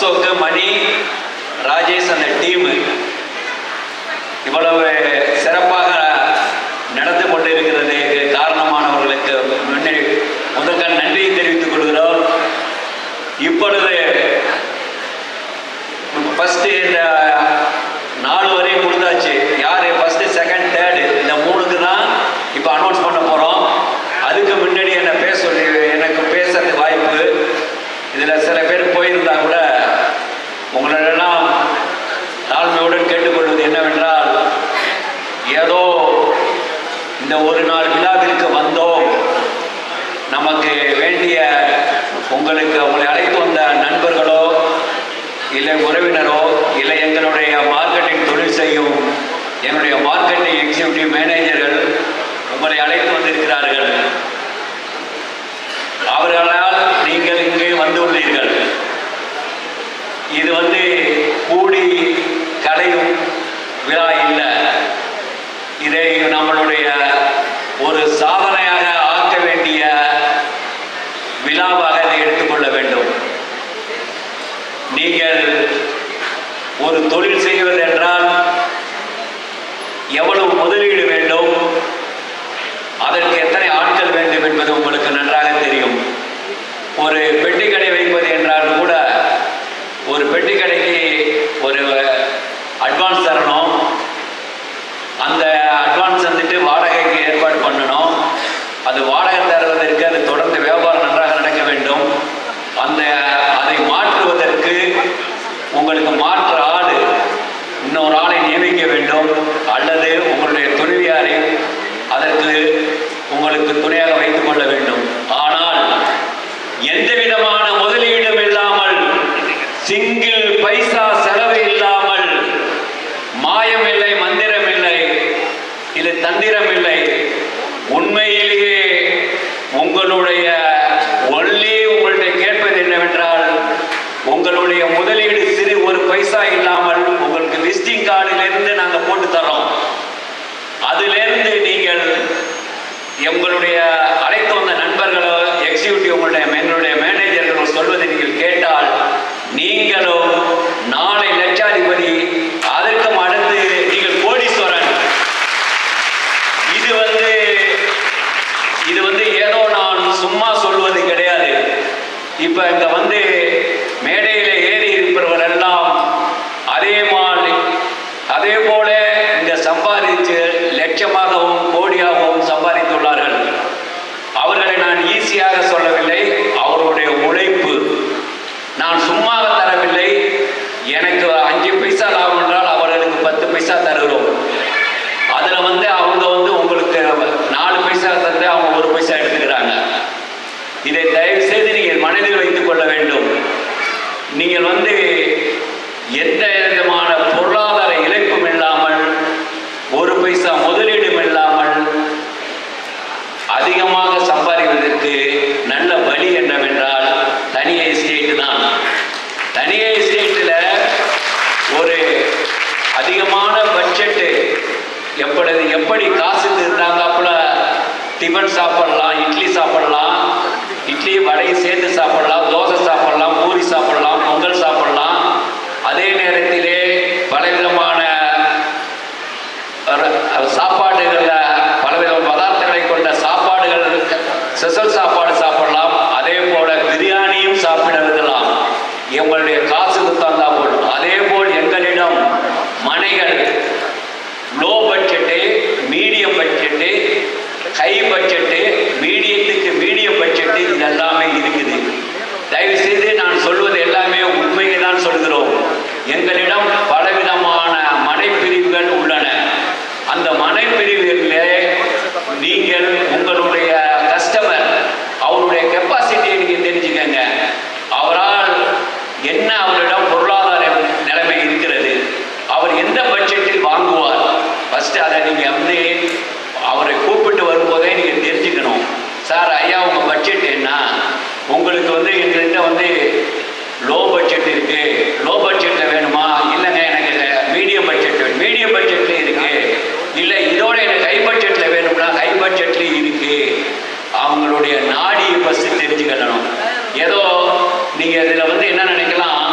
அசோக், மணி, ராஜேஷ் அந்த டீமு இவ்வளவு சிறப்பாக நடந்து கொண்டிருக்கிறது காரணமானவர்களுக்கு முதற்கண் நன்றியை தெரிவித்துக் கொள்கிறோம். இப்பொழுது ஃபர்ஸ்ட் இந்த 4 வரை முடிந்தாச்சு. யார் ஃபர்ஸ்ட், செகண்ட், தேர்டு இந்த 3க்கு தான் இப்போ அனௌன்ஸ் பண்ண போகிறோம். அதுக்கு முன்னாடி என்ன எனக்கு பேசுறதுக்கு வாய்ப்பு இதில் சில பேர் போயிருந்தா கூட உங்களெல்லாம் தாழ்மையுடன் கேட்டுக்கொள்வது என்னவென்றால், ஏதோ இந்த ஒரு நாள் விழாவிற்கு வந்தோம், நமக்கு வேண்டிய உங்களை அழைத்து வந்த நண்பர்களோ இல்லை உறவினரோ இல்லை எங்களுடைய மார்க்கெட்டிங் தொழில் செய்யும் எங்களுடைய மார்க்கெட்டிங் எக்ஸிக்யூட்டிவ் மேனேஜர்கள் உங்களை அழைத்து வந்திருக்கிறார்கள். அவர்களால் நீங்கள் இங்கே வந்துள்ளீர்கள். இது கூடி கலையும் விழா இல்லை. இதை நம்மளுடைய ஒரு சாதனையாக ஆக்க வேண்டிய விழாவாக இதை எடுத்துக்கொள்ள வேண்டும். நீங்கள் ஒரு தொழில் செய்வது என்றால் எவ்வளவு முதலீடு வேண்டும், அதற்கு எத்தனை ஆட்கள் வேண்டும் என்பது உங்களுக்கு நன்றாக தெரியும். ஒரு பெட்டி கடை வைப்பது என்றாலும் கூட ஒரு பெட்டி கடைக்கு ஒரு அட்வான்ஸ் தரணும். அந்த அட்வான்ஸ் வாடகைக்கு ஏற்பாடு பண்ணணும். அது வாடகை தருவதற்கு அது தொடர்ந்து வியாபாரம் நன்றாக நடக்க வேண்டும். அதை மாற்றுவதற்கு உங்களுக்கு மாற்று ஆடு இன்னொரு ஆளை நியமிக்க வேண்டும், அல்லது உங்களுடைய துணைவியாரை அதற்கு உங்களுக்கு துணையாக வைத்துக் கொள்ள வேண்டும். ஆனால் எந்த விதமான முதலீடும் இல்லாமல், சிங்கிள் பைசா செலவு இல்லாமல், மாயம் இல்லை, மந்திரம் இல்லை, இது தந்திரம் இல்லை, உண்மையிலேயே உங்களுடைய உங்கள்கிட்ட கேட்பது என்னவென்றால், உங்களுடைய முதலீடு சிறு ஒரு பைசா இல்லாமல் உங்களுக்கு விசிட்டிங் கார்டிலிருந்து நாங்கள் போட்டு தரோம். அதிலிருந்து நீங்கள் உங்களுடைய அழைத்து வந்த நண்பர்களோ எக்ஸிக்யூட்டிவ் எங்களுடைய மேனேஜர்களோ சொல்வதை நீங்கள் கேட்டால், நீங்களும் நாளை லட்சாதிபதி, அதற்கும் அடுத்து நீங்கள் கோடீஸ்வரன். இது ஏதோ நான் சும்மா சொல்வது கிடையாது. இப்ப இங்க மேடையில ஏறி இருப்பவர்கள் எல்லாம் அதே போல இங்க சம்பாதித்து லட்சமாகவும் கோடியாகவும் சம்பாதித்துள்ளார்கள். அவர்களை நான் ஈஸியாக சொல்லவில்லை, அவர்களுடைய உழைப்பு. நான் சும்மாக தரவில்லை. எனக்கு 5 பைசா லாபம் என்றால் அவர்களுக்கு 10 பைசா தருகிறோம். அதுல அவங்க உங்களுக்கு 4 பைசா தந்து அவங்க 1 பைசா எடுத்துக்கிறாங்க. இதை தயவு செய்து நீங்கள் மனதில் வைத்துக் கொள்ள வேண்டும். நீங்கள் எந்த விதமான பொருளாதார இழப்பும் இல்லாமல், 1 பைசா முதலீடும் இல்லாமல் அதிகமாக சம்பாதிப்பதற்கு நல்ல வழி என்னவென்றால் தனி எஸ்டேட் தான். தனி எஸ்டேட்டில் ஒரு அதிகமான பட்ஜெட்டு எப்படி காசு இருந்தாங்கப்பல டிஃபன் சாப்பிடலாம், இட்லி சாப்பிடலாம், இட்லி வடையை சேர்த்து சாப்பிடலாம், தோசை சாப்பிடலாம், பூரி சாப்பிடலாம், பொங்கல் சாப்பிடலாம். அதே நேரத்திலே பலவிதமான சாப்பாடுகளில் பலவித பதார்த்தங்களை கொண்ட சாப்பாடுகள், ஸ்பெஷல் சாப்பாடு சாப்பிடலாம். அதே போல பிரியாணியும் சாப்பிடலாம், எங்களுடைய காசுக்கு தந்தா போல். அதே போல் எங்களிடம் மனைகள் low budget, medium budget, high budget, medium budget, இது எல்லாமே இருக்குது. தயவு செய்து நான் சொல்வது எல்லாமே உண்மையை தான் சொல்கிறோம். எங்களிடம் பலவிதமான மனைப்பிரிவுகள் உள்ளன. அந்த மனைப்பிரிவுகளிலே நீங்கள் உங்களுடைய கஸ்டமர் அவருடைய கெப்பாசிட்டியை நீங்கள் தெரிஞ்சுக்கங்க. அவரிடம் பொருளாதார நிலைமை இருக்கிறது, அவர் எந்த பட்ஜெட்டில் வாங்குவார், ஃபர்ஸ்ட் அதை நீங்கள் அவரை கூப்பிட்டு வரும்போதே நீங்கள் தெரிஞ்சுக்கணும். சார் ஐயா உங்கள் பட்ஜெட் என்ன, உங்களுக்கு எங்கள்கிட்ட லோ பட்ஜெட் இருக்கு, லோ பட்ஜெட்டில் வேணுமா, இல்லைங்க எனக்கு மீடியம் பட்ஜெட் வேணும், மீடியம் பட்ஜெட்லேயும் இருக்கு, இல்லை இதோட எனக்கு ஹை பட்ஜெட்டில் வேணும்னா ஹை பட்ஜெட்லேயும் இருக்கு. அவங்களுடைய நாடியை ஃபஸ்ட்டு தெரிஞ்சுக்கணும். ஏதோ நீங்கள் இதில் என்ன நினைக்கலாம்,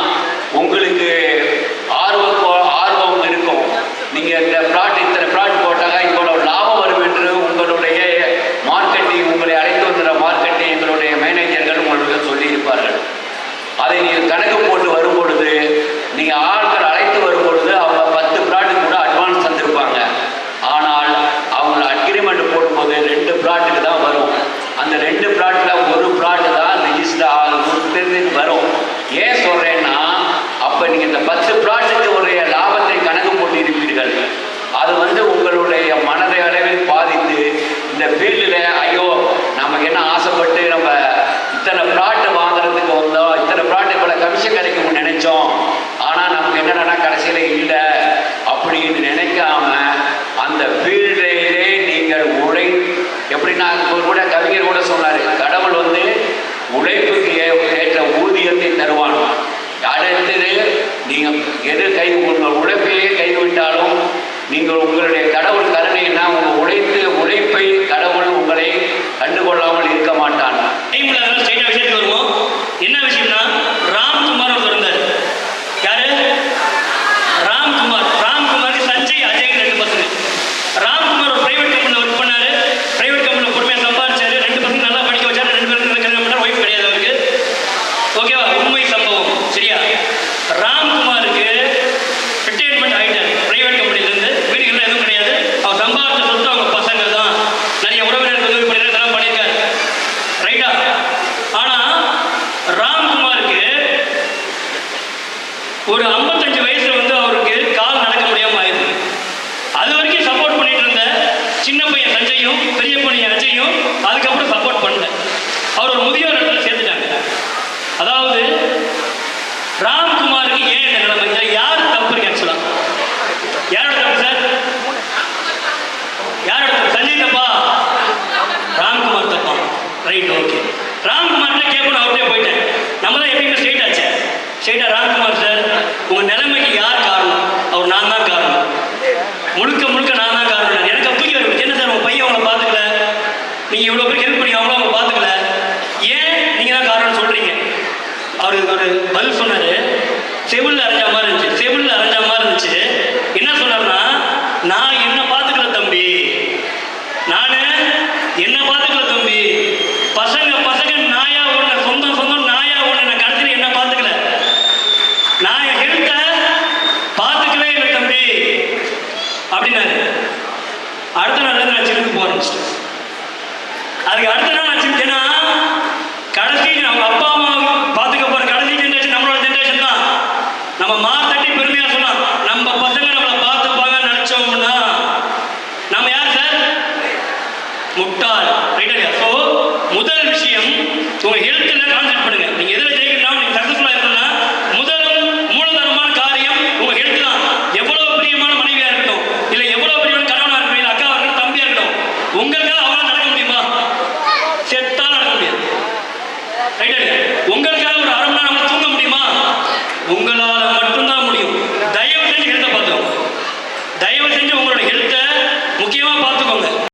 அதை நீங்கள் கணக்கு போட்டு வரும் பொழுது, நீங்கள் ஆட்கள் அழைத்து வரும் பொழுது அவங்க 10 பிளாட்டுக்கு கூட அட்வான்ஸ் தந்திருப்பாங்க. ஆனால் அவங்க அக்ரிமெண்ட் போடும்போது 2 பிளாட்டுக்கு தான் வரும். அந்த 2 பிளாட்டில் ஒரு பிளாட்டு தான் ரிஜிஸ்டர் ஆகும் வரும். ஏன் சொல்கிறேன்னா, அப்போ நீங்கள் இந்த 10 பிளாட்டுக்கு ஒரு லாபத்தை கணக்கு போட்டு இருப்பீர்கள். அது உங்களுடைய மனதை அளவில் பாதித்து இந்த ஃபீல்டில் ஐயோ நமக்கு என்ன ஆசைப்பட்டு நம்ம இத்தனை பிளாட்டு வாங்குறதுக்கு வந்தோம், இத்தனை பிளாட்டு இவ்வளோ கமிஷன் கிடைக்கும்னு நினைச்சோம், ஆனால் நமக்கு என்னென்னா கடைசியில் இல்லை அப்படின்னு நினைக்காம அந்த ஃபீல்டிலே நீங்கள் எப்படின்னா கூட கவிஞர் கூட சொன்னார், கடவுள் உழைப்புக்கு ஏற்ற ஊதியத்தை தருவான். அடுத்தது நீங்கள் உங்கள் உழைப்பையே கைவிட்டாலும் நீங்கள் உங்களுடைய கடவுள் கருணைன்னா உங்கள் உழைப்பை கடவுள் உங்களை கண்டுகொள்ளாமல் இருக்க மாட்டான். விஷயத்துக்கு வருவோம். என்ன விஷயம்னா, ராம்குமார் ஒருத்தர் இருந்தார். யாரு? ராம்குமாருக்கு சஞ்சய் அஜய் 2 பசங்க. ராம்குமார் ஒரு பிரைவேட் கம்பெனியில் ஒர்க் பண்ணாரு. பிரைவேட் கம்பெனியில் பொறுமையாக சம்பாதிச்சாரு. 2 பசங்க நல்லா படிக்க வச்சாரு. 2 பேருக்கு கல்யாணம் பண்ணார். ஒய்ஃப் கிடையாது அவருக்கு. ஓகேவா? உண்மை சம்பவம். சரியா? ராம்குமாருக்கு ரிட்டையர்மெண்ட் ஆகிட்டார் பிரைவேட் கம்பெனிலேருந்து. வீடுகள் எதுவும் கிடையாது. அவர் சம்பாதிச்ச சொத்து அவங்க பசங்க தான். நிறைய உறவினர்கள் உதவி பண்ணியிருக்காரு, பண்ணியிருக்காரு. ரைட்டா? ஆனால் ராம்குமாருக்கு ஒரு 55 வயசுல அவருக்கு கால் நடக்க முடியாமல் ஆயிடுது. அது வரைக்கும் சப்போர்ட் பண்ணிட்டு இருந்த சின்ன பையன் சஞ்சயும் பெரிய பையன் அஜயும் அதுக்கப்புறம் சப்போர்ட் பண்ணல. அவர் ஒரு முதியோர் இடத்துல சேர்த்துட்டாங்க. அதாவது ராம்குமாருக்கு ஏன் இந்த நிலைமை? இதில் யார் தப்பு இருக்கு? ஆக்சுவலா யாரோட தப்பு சார்? யாரோட தப்பு? சஞ்சய் தப்பா? ராம்குமார் தப்பா? Right, okay. ராம்குமார்கிட்ட கேட்கணும், அவர்கிட்ட போயிட்டேன். நம்ம தான் எப்பயுமே ஸ்ட்ரெயிட் ஆச்சு. ஸ்ட்ரெயிட்டாக ராம்குமார் சார், உங்கள் நிலைமைக்கு யார் காரணம்? அவர் நான் தான் காரணம், முழுக்க முழுக்க நான் தான் காரணம். எனக்கு அப்படி வரும். என்ன சார் உங்கள் பையன் அவங்கள பார்த்துக்கல, நீங்கள் இவ்வளோ பேருக்கு ஹெல்ப் பண்ணி அவங்க பார்த்துக்கல, ஏன் நீங்கள் தான் காரணம்னு சொல்கிறீங்க? அவருக்கு ஒரு பதில் சொன்னார். செவிலில் அரைஞ்ச மாதிரி இருந்துச்சு. செவிலில் அரைஞ்ச மாதிரி இருந்துச்சு. என்ன சொன்னார்னா, நான் என்ன பார்த்துக்கல தம்பி, நான் என்ன பார்த்துக்கல தம்பி, பசங்க நாயா ஒன்று, சொந்தம் நாயா ஒன்று, நான் கடைசியில் என்ன பார்த்துக்கல, நான் என் ஹெல்த்தை பார்த்துக்கவே இல்லை தம்பி அப்படின்னாரு. அடுத்த நாள் நான் ஜிம்முக்கு போக ஆரம்பிச்சிட்டேன். அதுக்கு அடுத்த நாள் நான் ஜிம், ஏன்னா கடைசி அவங்க அப்பா அம்மா பார்த்துக்க போகிற கடைசி ஜென்ரேஷன் நம்மளோட ஜென்ரேஷன் தான். நம்ம மாத்தட்டி பெருமையாக சொல்லலாம், நம்ம பசங்க நம்மளை பார்த்துப்பாங்கன்னு நினச்சோம்னா நம்ம யார் சார்? முட்டாள். ரைட்டா? ஸோ முதல் விஷயம், உங்கள் ஹெல்த்தில் கான்சென்ட்ரேட் பண்ணுங்க. நீங்கள் எதில் ஜெயிக்கணும், நீங்கள் சக்ஸஸ்ஃபுல்லாக இருக்கணும்னா முதலும் மூலதனமான காரியம் உங்கள் ஹெல்த் தான். எவ்வளோ பிரியமான மனைவியாக இருக்கட்டும், இல்லை எவ்வளோ பிரியமான கணவனாக இருக்கட்டும், இல்லை அக்காவாக இருக்கட்டும், தம்பியாக இருக்கட்டும், உங்களுக்காக அவங்களால நடக்க முடியுமா? செத்தால் நடக்க முடியாது. ரைட்டா? உங்களுக்காக ஒரு 1/2 மணி நேரம் தூங்க முடியுமா? உங்களால் மட்டும்தான் முடியும். தயவு செஞ்சு ஹெல்த்தை பார்த்துக்கோங்க. தயவு செஞ்சு உங்களோட ஹெல்த்தை முக்கியமாக பார்த்துக்கோங்க.